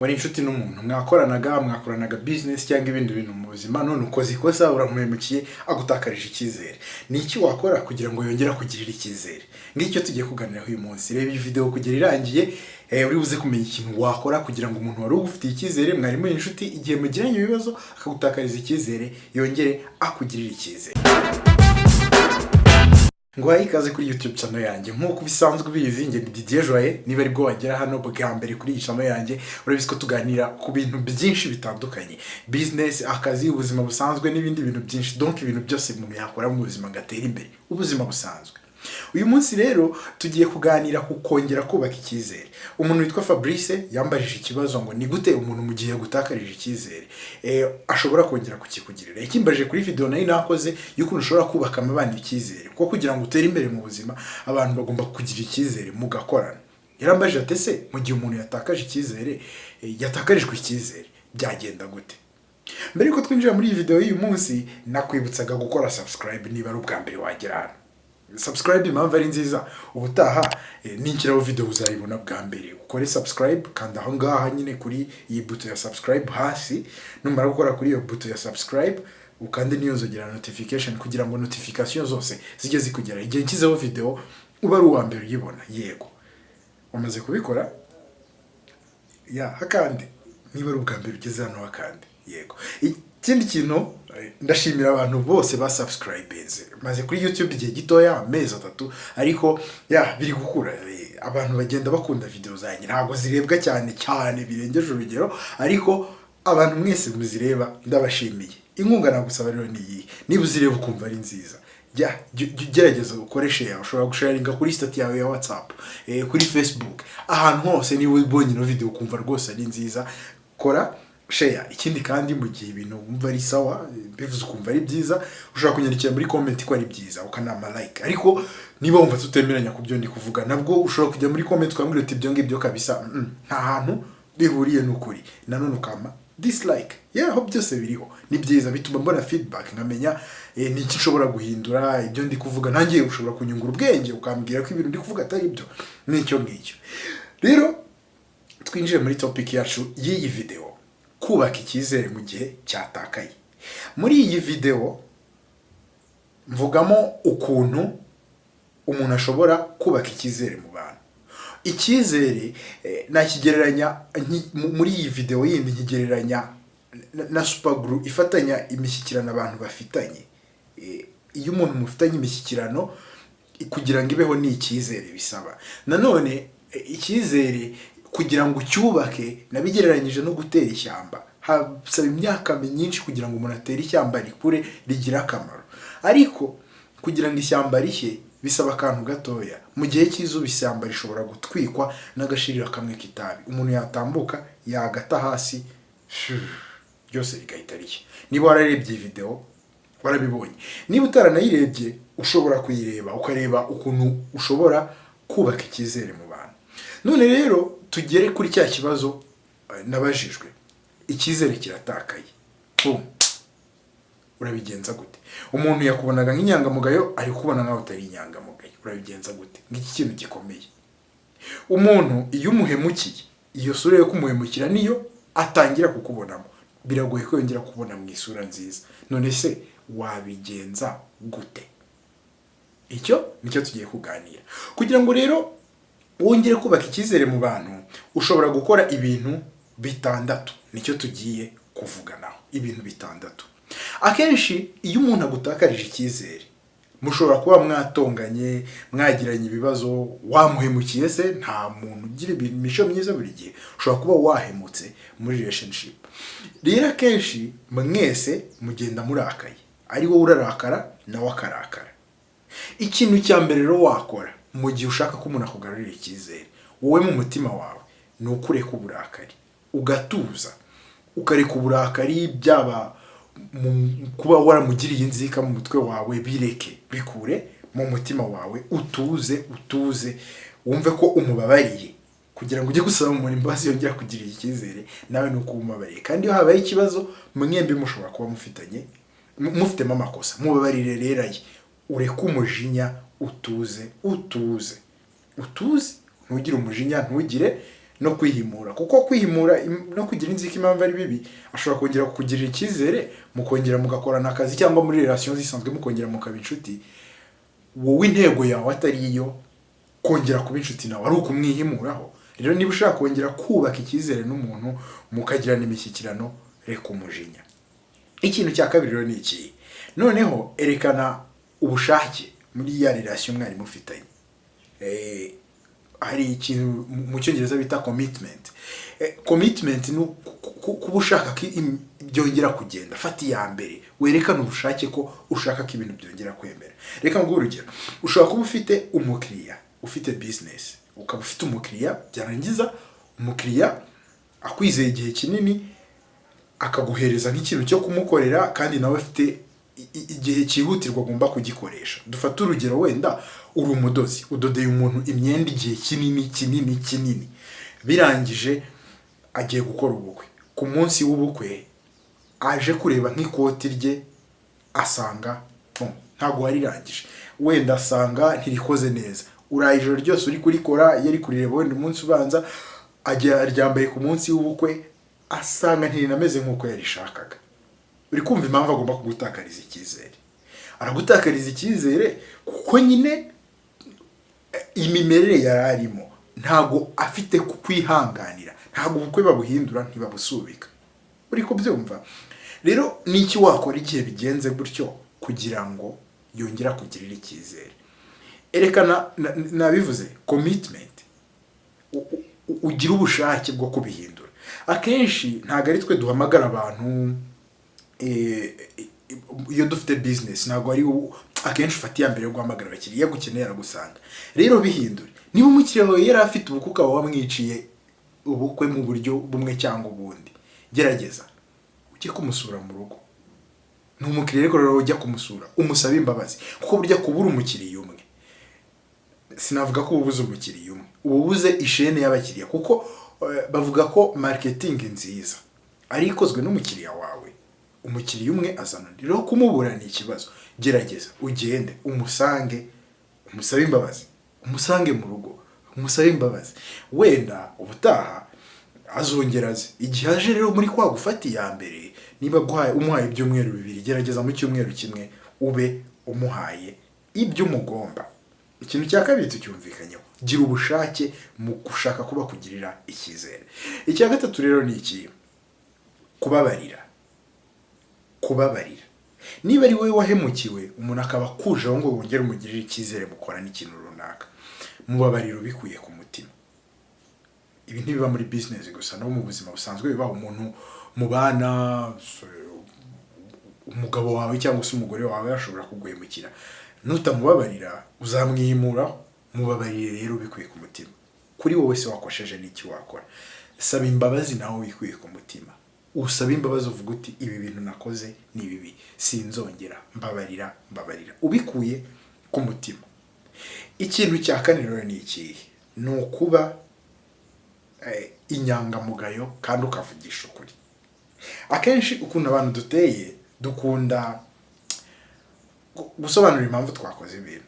Wari inshuti n'umuntu mwakoranaga business cyangwa ibindi bintu mu buzima none ukoze ikosa uramuhemukiye agutakarije icyizere. Ni iki wakora kugira ngo yongere kugirira icyizere? Ngicyo tugiye kuganira uyu munsi. Reba iyi video kugera irangiye uri buze kumenya ikintu wakora kugira ngo umuntu wari ugufitiye icyizere mwari muri inshuti igihe mugiranye ibibazo akagutakariza icyizere yongere akugirira icyizere. Ngwaye ikaze kuri YouTube channel yanjye nkuko bisanzwe bizi nge Didier Joye niba ari bwo wagera hano bwa mbere kuri iyi channel yanjye urabizi ko tuganira ku bintu byinshi bitandukanye, business, akazi, ubuzima busanzwe n'ibindi bintu byinshi, donc ibintu byose mu yakora mu buzima gatera imbere ubuzima busanzwe. Uyu munsi rero tugiye kuganira ku kongera kubaka icyizere. Umuntu witwa Fabrice yambajije ikibazo ngo ni gute umuntu mu gihe gutakarije icyizere ashobora kongera kukikugirira. Ikimbaje kuri video nayo nakoze yuko ushobora kubaka amabandi icyizere kuko kugira ngo utere imbere mu buzima abantu bagomba kugira icyizere mugakorana. Yarambajije ati se mu gihe umuntu yatakaje icyizere yatakarijwe icyizere byagenda gute? Mbere ko twinjira muri iyi video y'uyu munsi nakwibutsaga gukora subscribe niba ari ubwa mbere wagera hano. Subscribe impamvu ari nziza ubutaha ninkiraho video uzayibona bwa mbere. Ukore subscribe kanda aho ngaha nyine kuri iyi buto ya subscribe hasi, numara gukora kuri iyo buto ya subscribe ukande niyo nzogera notification kugira ngo notification zose zijye zikugera igihe nkizeho video uba ari uwa mbere uyibona. Yego umaze kubikora hakandi niba ari ubwa mbere ugeze hano hakandi. Yego ikindi kintu ndashimira abantu bose ba subscribers maze kuri YouTube igihe gitoya amezi 3 ariko biri gukura. Abantu bagenda bakunda video zanjye ntago zirebwa cyane birengeje urugero, ariko abantu mwese muzireba ndabashimiye. Inkunga nagusaba rero ni niba uzireba ukumva ari nziza gerageza ukoreshe yawe, ushobora gusharinga kuri status yawe ya WhatsApp, kuri Facebook, ahantu hose niba ubonye no video ukumva rwose ari nziza kora share. Ikindi kandi mu gihe ibintu wumva ari sawa bivuze ukumva ari byiza ushobora kunyandikira muri comment ko ari byiza ukanama like, ariko niba wumva tutemeranya ku byo ndi kuvuga nabwo ushobora kujya muri comment ukambwira uti ibyo ngibyo kabisa nta hantu bihuriye n'ukuri, nanone ukama dislike. Aho byose biriho ni byiza bituma mbona feedback nkamenya ni iki nshobora guhindura ibyo ndi kuvuga. Nanjye ushobora kunyungura ubwenge ukambwira ko ibintu ndi kuvuga atari byo n'icyo ngicyo. Rero twinjiye muri topic yacu y'iyi video, kubaka icyizere mu gihe cyatakaye. Muri iyi video mvugamo ukuntu umuntu ashobora kubaka icyizere mu bantu. Icyizere nakigereranya muri iyi video yindi nkigereranya na super glue ifatanya imishyikirano abantu bafitanye. Iyo umuntu mufitanye imishyikirano kugira ngo ibeho ni icyizere bisaba. Nanone icyizere kugira ngo cyubake nabigereranyije no gutera ishyamba hasaba imyaka myinshi kugira ngo umuntu atere ishyamba rikure rigira akamaro, ariko kugira ngo ishyamba rishye bisaba akantu gatoya. Mu gihe cy'izuba ishyamba rishobora gutwikwa n'agashirira kamwe k'itabi, umuntu yatambuka yagata hasi byose rigahita rishya. Niba wararebye iyi video warabibonye, niba utaranayirebye ushobora kuyireba ukareba ukuntu ushobora kubaka icyizere mu bantu. None rero tugere kuri cya kibazo nabajijwe, icyizere kiratakaye, urabigenza gute? Umuntu yakubonaga nk'inyangamugayo ari kubona nkaho utari inyangamugayo, urabigenza gute? Ngiki kintu gikomeye. Umuntu iyo umuhemukiye iyo sura yo kumuhemukira niyo atangira kukubonamo, biragoye ko yongera kubona mu isura nziza. None se wabigenza gute? Icyo nicyo tugiye kuganira. Kugira ngo rero wongere kubaka icyizere mu bantu ushobora gukora ibintu bitandatu, nicyo tugiye kuvuganaho, ibintu bitandatu. Akenshi iyo umuntu agutakarije icyizere mushobora kuba mwatonganye mwagiranye ibibazo, wamuhemukiye se nta muntu ugira imico myiza buri gihe, ushobora kuba wahemutse muri relationship. Rero akenshi mwese mugenda murakaye, ari wowe urarakara nawe akarakara. Ikintu cya mbere rero wakora mu gihe ushaka ko umuntu akugarurira icyizere wowe mu mutima wawe ni ukureka uburakari ugatuza, ukareka uburakari byaba kuba waramugiriye inzika mu mutwe wawe bireke bikure mu mutima wawe, utuze wumve ko umubabariye kugira ngo ujye gusaba umuntu imbabazi yongera kugirira icyizere nawe nuko umubabariye. Kandi iyo habaye ikibazo mwembi mushobora kuba mufitemo amakosa, mubabarire rero ureke umujinya, utuze ntugire umujinya, ntugire no kwihimura, kuko kwihimura no kugira inzika impamvu ari bibi ashobora kongera kukugirira icyizere mukongera mugakorana akazi cyangwa muri relation zisanzwe mukongera mukaba inshuti, wowe intego yawe atari iyo kongera kuba inshuti nawe ari ukumwihimuraho. Rero niba ushaka kongera kubaka icyizere n'umuntu mukagirana imishyikirano, reka umujinya. Ikintu cya kabiri rero ni iki, noneho erekana ubushake muri ya relation mwari mufitanye. Hari ikintu mu cyongereza bita commitment. Commitment ni kuba ushaka ko byongera kugenda. Fata iya mbere werekana ubushake ko ushaka ko ibintu byongera kwemera. Reka nguhe urugero, ushobora kuba ufite umukiriya, ufite business, ukaba ufite umukiriya, byarangiza umukiriya akwizeye igihe kinini akaguhereza nk'ikintu cyo kumukorera kandi nawe afite igihe cyihutirwa agomba kugikoresha. Dufata urugero, wenda uri umudozi, udodeye umuntu imyenda igihe kinini, birangije agiye gukora ubukwe. Ku munsi w'ubukwe aje kureba nk'ikoti rye asanga ntabwo warirangije, wenda asanga ntirikoze neza. Uraye ijoro ryose uri kurikora, yari kurireba wenda umunsi ubanza, ajya aryambaye ku munsi w'ubukwe asanga ntirinameze nk'uko yarishakaga. Uri kumva impamvu agomba kugutakariza icyizere? Aragutakariza icyizere kuko nyine imimerere yari arimo ntago afite kukwihanganira, ntago ubukwe babuhindura ntibabusubika. Uri kubyumva? Rero niki wakora igihe bigenze gutyo kugira ngo yongera kugirira icyizere? Erekana, nabivuze, commitment, ugira ubushake bwo kubihindura. Akenshi ntago ari twe duhamagara abantu iyo dufite business, ntago ari akenshi ufata iya mbere yo guhamagara abakiriya, gukeneye aragusanga. Rero bihindure. Niba umukiriya wawe yari afite ubukwe ukaba wamwiciye ubukwe mu buryo bumwe cyangwa ubundi, gerageza ujye kumusura mu rugo. Ni umukiriya ariko rero ujya kumusura umusaba imbabazi, kuko burya kubura umukiriya umwe, sinavuga ko ububuze umukiriya umwe, ububuze ishene y'abakiriya, kuko bavuga ko marketing nziza ari ikozwe n'umukiriya wawe. Umukiriya umwe azana, rero kumubura ni ikibazo. Gerageza ugende umusange, umusabe imbabazi, umusange mu rugo, umusabe imbabazi. Wenda ubutaha azongera aze. Igihe aje rero muri kwa gufata iya mbere, niba umuhaye ibyumweru 2, gerageza mu cyumweru kimwe ube umuhaye ibyo mugomba. Ikintu cya kabiri tucyumvikanyeho, gira ubushake mu gushaka kuba kugirira icyizere. Icya gatatu rero ni iki, kubabarira. Niba ari wowe wahemukiwe, umuntu akaba kujeho ngo wongere umugirire icyizere mukora n'ikintu runaka, mubabarira ubikuye ku mutima. Ibi ntibiba muri business gusa, no mu buzima busanzwe bibaho. Umuntu mubana, umugabo wawe cyangwa se umugore wawe ashobora kuguhemukira, nutamubabarira uzamwihimuraho. Mubabarire rero ubikuye ku mutima. Kuri wowe se wakosheje n'iki wakora? Saba imbabazi nawe wikuye ku mutima. Usaba imbabazi uvuga uti ibi bintu nakoze ni bibi, sinzongera, mbabarira ubikuye ku mutima. Ikintu cya kane rero ni iki, ni ukuba inyangamugayo kandi ukavugisha ukuri. Akenshi ukuntu abantu duteye, dukunda gusobanura impamvu twakoze ibintu.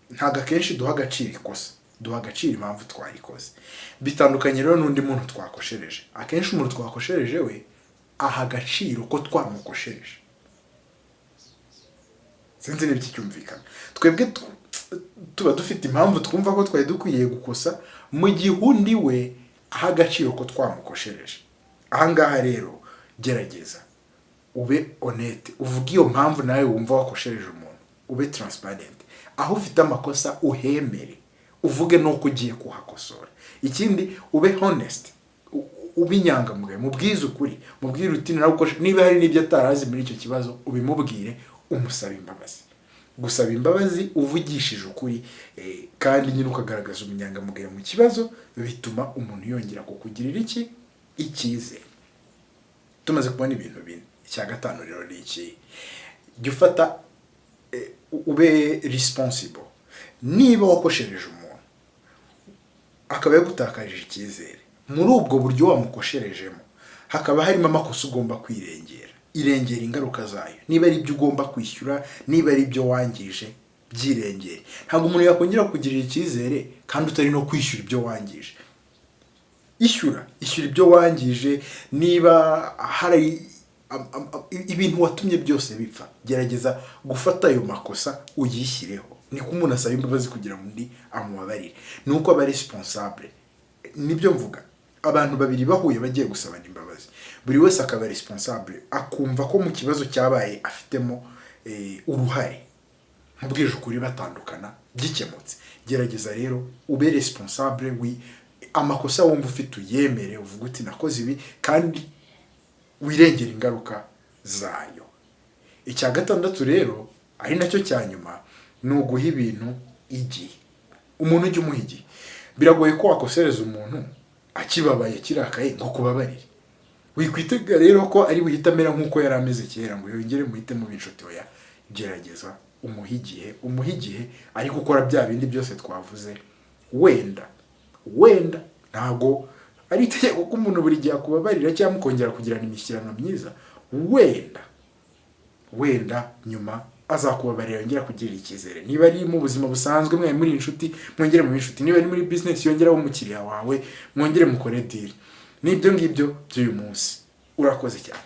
Ntago akenshi duha agaciro ikosa, duha agaciro impamvu twarikoze. Bitandukanye rero n'undi muntu twakoshereje. Akenshi umuntu twakoshereje we aha agaciro ko twamukoshereje. Sinzi niba iki cyumvikana. Twebwe tuba dufite impamvu twumva ko twari dukwiye gukosa, mu gihe undi we aha agaciro ko twamukoshereje. Aha ngaha rero gerageza ube honnête, uvuge iyo mpamvu nawe wumva wakoshereje umuntu, ube transparent. Aho ufite amakosa uhemere, uvuge nuko ugiye kuhakosora. Ikindi ube honest, ube inyangamugayo, mubwize ukuri, mubwire uti niba hari n'ibyo atarazi muri icyo kibazo ubimubwire, umusaba imbabazi. Gusaba imbabazi uvugishije ukuri kandi nyine ukagaragaza umunyangamugayo mu kibazo, bituma umuntu yongera kukugirira icyizere. Tumaze kubona ibintu bine. Icya gatanu rero ni iki, jya ufata ube responsible. Niba wakoshereje umuntu akaba yagutakarije icyizere, muri ubwo buryo wamukosherejemo hakaba harimo amakosa ugomba kwirengera. Irengera ingaruka zayo. Niba ari ibyo ugomba kwishyura, niba ari ibyo wangije, byirengere. Ntabwo umuntu yakongera kugirira icyizere kandi utari no kwishyura ibyo wangije. ishyura ibyo wangije. Niba hari ibintu watumye byose bipfa, gerageza gufata ayo makosa uyishyireho. Niko umuntu asaba imbabazi kugira ngo undi amubabarire, nuko aba responsable. Nibyo mvuga, abantu babiri bahuye bagiye gusabana imbabazi, buri wese akaba responsable, akumva ko mu kibazo cyabaye afitemo uruhare. Mubwije ukuri batandukana gikemutse. Gerageza rero ube responsable, amakosa wumva ufite uyemere, uvuga uti nakoze ibi, kandi wirengera ingaruka zayo. Icya gatandatu rero ari nacyo cya nyuma, ni uguha ibintu igihe. Umuntu ujya umuha igihe. Biragoye ko wakosereza umuntu akibabaye kirakaye ngo kubabarire. Wikwitega rero ko ari buhita amera nk'uko yari ameze kera ngo yongere muhite mu inshuti oya. Gerageza umuha igihe ari gukora bya bindi byose twavuze. Wenda ntago ari itegeko ko umuntu buri gihe akubabarira cyangwa mukongera kugirana imishyikirano myiza. Wenda nyuma azakubabarira yongera kugirira icyizere. Niba ari mu buzima busanzwe mwe muri inshuti, mwongere mu inshuti. Niba ari muri business, yongera umukiriya wawe, mwongere mukore deal. Nibyo ngibyo by'uyu munsi. Urakoze cyane.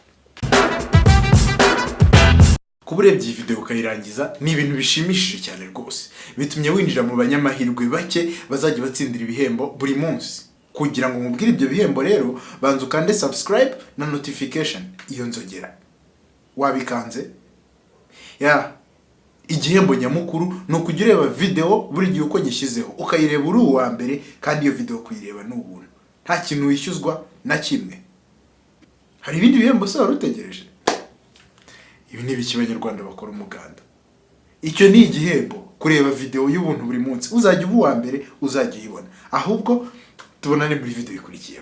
Kuba urebye iyi video ukayirangiza ni ibintu bishimishije cyane rwose. Bitumye winjira mu banyamahirwe bake bazajya batsindira ibihembo buri munsi. Kugira ngo mubwire ibyo bihembo rero, banza ukande subscribe na notification, iyo nzogera. Wabikanze? Igihembo nyamukuru ni ukujya ureba video buri gihe uko nyishyizeho, ukayireba uri uwa mbere, kandi iyo video kuyireba ni ubuntu. Nta kintu wishyuzwa na kimwe. Hari ibindi bihembo se wari utegereje? Ibi ni ibiki Abanyarwanda bakora umuganda. Icyo ni igihembo, kureba video y'ubuntu buri munsi. Uzajya uba uwa mbere, uzajya uyibona. Ahubwo tubonane muri video ikurikiyeho.